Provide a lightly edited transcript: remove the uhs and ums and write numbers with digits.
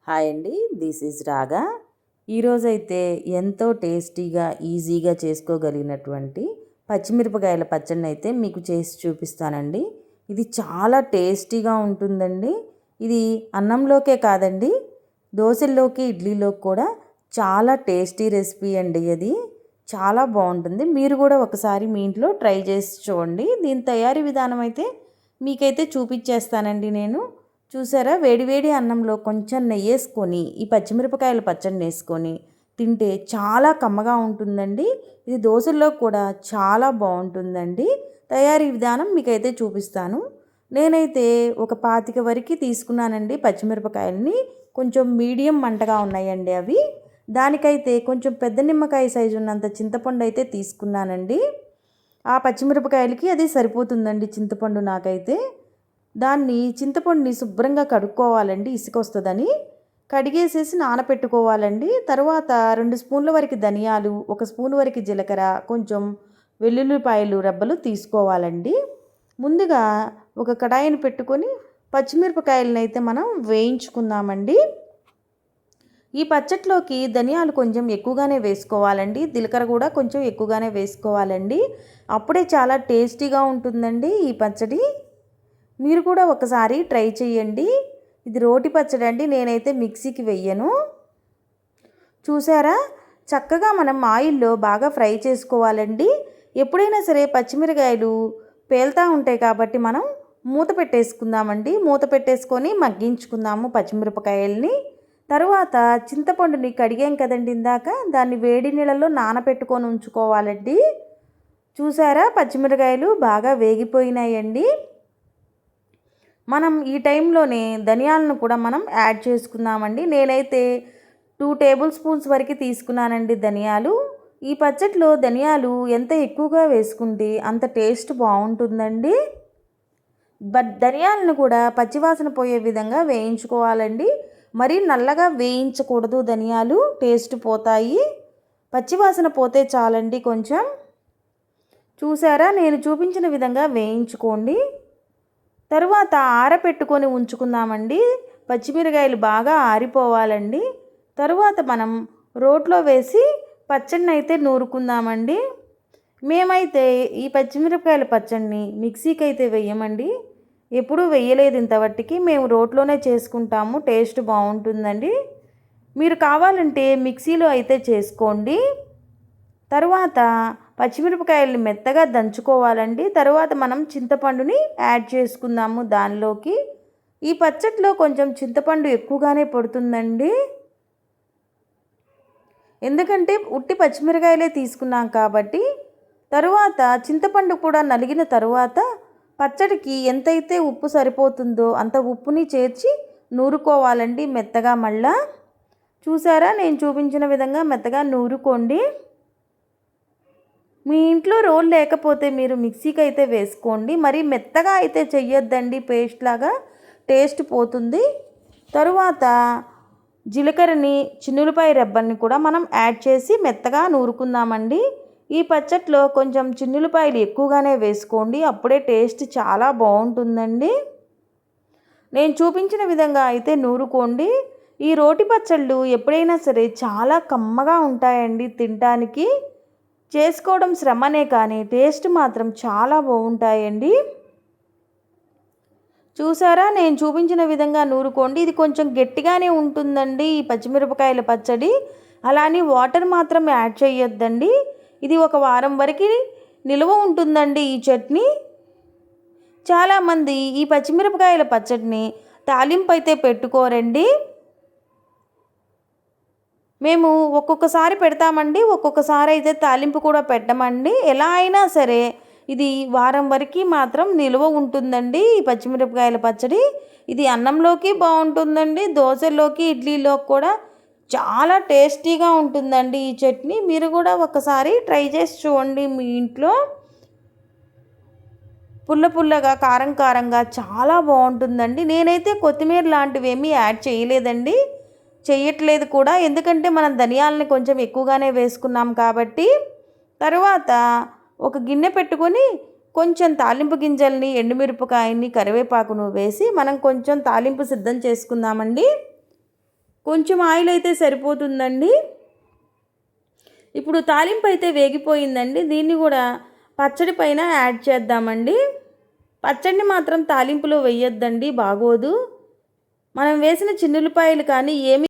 Hi అండి, this is రాగా. ఈరోజైతే ఎంతో టేస్టీగా ఈజీగా చేసుకోగలిగినటువంటి పచ్చిమిరపకాయల పచ్చడిని అయితే మీకు చేసి చూపిస్తానండి. ఇది చాలా టేస్టీగా ఉంటుందండి. ఇది అన్నంలోకే కాదండి, దోశల్లోకి ఇడ్లీలోకి కూడా చాలా టేస్టీ రెసిపీ అండి. అది చాలా బాగుంటుంది. మీరు కూడా ఒకసారి మీ ఇంట్లో ట్రై చేసి చూడండి. దీని తయారీ విధానం అయితే మీకైతే చూపించేస్తానండి నేను. చూసారా, వేడివేడి అన్నంలో కొంచెం నెయ్యి వేసుకొని ఈ పచ్చిమిరపకాయల పచ్చడిని వేసుకొని తింటే చాలా కమ్మగా ఉంటుందండి. ఇది దోశల్లో కూడా చాలా బాగుంటుందండి. తయారీ విధానం మీకైతే చూపిస్తాను. నేనైతే ఒక 25 వరకు తీసుకున్నానండి పచ్చిమిరపకాయలని. కొంచెం మీడియం మంటగా ఉన్నాయండి అవి. దానికైతే కొంచెం పెద్ద నిమ్మకాయ సైజు ఉన్నంత చింతపండు అయితే తీసుకున్నానండి. ఆ పచ్చిమిరపకాయలకి అది సరిపోతుందండి చింతపండు నాకైతే. దాన్ని చింతపండుని శుభ్రంగా కడుక్కోవాలండి, ఇసుక వస్తుందని. కడిగేసేసి నానపెట్టుకోవాలండి. తర్వాత 2 స్పూన్ల వరకు ధనియాలు, 1 స్పూన్ వరకు జీలకర్ర, కొంచెం వెల్లుల్లిపాయలు రెబ్బలు తీసుకోవాలండి. ముందుగా ఒక కడాయిని పెట్టుకొని పచ్చిమిరపకాయలను అయితే మనం వేయించుకుందామండి. ఈ పచ్చట్లోకి ధనియాలు కొంచెం ఎక్కువగానే వేసుకోవాలండి, జీలకర్ర కూడా కొంచెం ఎక్కువగానే వేసుకోవాలండి. అప్పుడే చాలా టేస్టీగా ఉంటుందండి ఈ పచ్చడి. మీరు కూడా ఒకసారి ట్రై చేయండి. ఇది రోటి పచ్చడి అండి, నేనైతే మిక్సీకి వెయ్యను. చూసారా, చక్కగా మనం ఆయిల్లో బాగా ఫ్రై చేసుకోవాలండి. ఎప్పుడైనా సరే పచ్చిమిరకాయలు పేలుతూ ఉంటాయి కాబట్టి మనం మూత పెట్టేసుకుందామండి. మూత పెట్టేసుకొని మగ్గించుకుందాము పచ్చిమిరపకాయల్ని. తరువాత చింతపండుని కడిగాం కదండి ఇందాక, దాన్ని వేడి నీళ్ళలో నానబెట్టుకొని ఉంచుకోవాలండి. చూసారా, పచ్చిమిరకాయలు బాగా వేగిపోయినాయండి. మనం ఈ టైంలోనే ధనియాలను కూడా మనం యాడ్ చేసుకుందామండి. నేనైతే 2 టేబుల్ స్పూన్స్ వరకు తీసుకున్నానండి ధనియాలు. ఈ పచ్చడిలో ధనియాలు ఎంత ఎక్కువగా వేసుకుంటే అంత టేస్ట్ బాగుంటుందండి. ధనియాలను కూడా పచ్చివాసన పోయే విధంగా వేయించుకోవాలండి. మరీ నల్లగా వేయించకూడదు, ధనియాలు టేస్ట్ పోతాయి. పచ్చివాసన పోతే చాలండి కొంచెం. చూసారా, నేను చూపించిన విధంగా వేయించుకోండి. తరువాత ఆరపెట్టుకొని ఉంచుకుందామండి. పచ్చిమిరకాయలు బాగా ఆరిపోవాలండి. తరువాత మనం రోట్లో వేసి పచ్చడిని అయితే నూరుకుందామండి. మేమైతే ఈ పచ్చిమిరపకాయల పచ్చడిని మిక్సీకి అయితే వేయమండి, ఎప్పుడూ వేయలేదు ఇంతవట్టికి. మేము రోట్లోనే చేసుకుంటాము, టేస్ట్ బాగుంటుందండి. మీరు కావాలంటే మిక్సీలో అయితే చేసుకోండి. తరువాత పచ్చిమిరపకాయలు మెత్తగా దంచుకోవాలండి. తరువాత మనం చింతపండుని యాడ్ చేసుకుందాము దానిలోకి. ఈ పచ్చడిలో కొంచెం చింతపండు ఎక్కువగానే పడుతుందండి, ఎందుకంటే ఉట్టి పచ్చిమిరకాయలే తీసుకున్నాం కాబట్టి. తరువాత చింతపండు కూడా నలిగిన తరువాత పచ్చడికి ఎంతైతే ఉప్పు సరిపోతుందో అంత ఉప్పుని చేర్చి నూరుకోవాలండి మెత్తగా. మళ్ళా చూసారా, నేను చూపించిన విధంగా మెత్తగా నూరుకోండి. మీ ఇంట్లో రోల్ లేకపోతే మీరు మిక్సీకి అయితే వేసుకోండి. మరి మెత్తగా అయితే చెయ్యొద్దండి, పేస్ట్ లాగా టేస్ట్ పోతుంది. తరువాత జీలకర్రని, చిన్నులపాయ రెబ్బల్ని కూడా మనం యాడ్ చేసి మెత్తగా నూరుకుందామండి. ఈ పచ్చట్లో కొంచెం చిన్నులపాయలు ఎక్కువగానే వేసుకోండి, అప్పుడే టేస్ట్ చాలా బాగుంటుందండి. నేను చూపించిన విధంగా అయితే నూరుకోండి. ఈ రోటి పచ్చళ్ళు ఎప్పుడైనా సరే చాలా కమ్మగా ఉంటాయండి తినడానికి. చేసుకోవడం శ్రమనే కానీ టేస్ట్ మాత్రం చాలా బాగుంటాయండి. చూసారా, నేను చూపించిన విధంగా నూరుకోండి. ఇది కొంచెం గట్టిగానే ఉంటుందండి ఈ పచ్చిమిరపకాయల పచ్చడి. అలానే వాటర్ మాత్రం యాడ్ చేయొద్దండి. ఇది ఒక వారం వరకు నిల్వ ఉంటుందండి ఈ చట్నీ. చాలామంది ఈ పచ్చిమిరపకాయల పచ్చడిని తాలింపు అయితే పెట్టుకోరండి. మేము ఒక్కొక్కసారి పెడతామండి, ఒక్కొక్కసారి అయితే తాలింపు కూడా పెట్టమండి. ఎలా అయినా సరే ఇది వారం వరకు మాత్రం నిల్వ ఉంటుందండి ఈ పచ్చిమిరపకాయల పచ్చడి. ఇది అన్నంలోకి బాగుంటుందండి, దోశల్లోకి ఇడ్లీలోకి కూడా చాలా టేస్టీగా ఉంటుందండి ఈ చట్నీ. మీరు కూడా ఒకసారి ట్రై చేసి చూడండి మీ ఇంట్లో. పుల్ల పుల్లగా, కారం కారంగా చాలా బాగుంటుందండి. నేనైతే కొత్తిమీర లాంటివి ఏమీ యాడ్ చేయలేదండి, చేయట్లేదు కూడా, ఎందుకంటే మనం ధనియాలని కొంచెం ఎక్కువగానే వేసుకున్నాం కాబట్టి. తరువాత ఒక గిన్నె పెట్టుకొని కొంచెం తాలింపు గింజల్ని, ఎండుమిరపకాయని, కరివేపాకును వేసి మనం కొంచెం తాలింపు సిద్ధం చేసుకుందామండి. కొంచెం ఆయిల్ అయితే సరిపోతుందండి. ఇప్పుడు తాలింపు అయితే వేగిపోయిందండి. దీన్ని కూడా పచ్చడి పైన యాడ్ చేద్దామండి. పచ్చడిని మాత్రం తాలింపులో వేయొద్దండి, బాగోదు. మనం వేసిన చిన్నులపాయలు కానీ ఏమి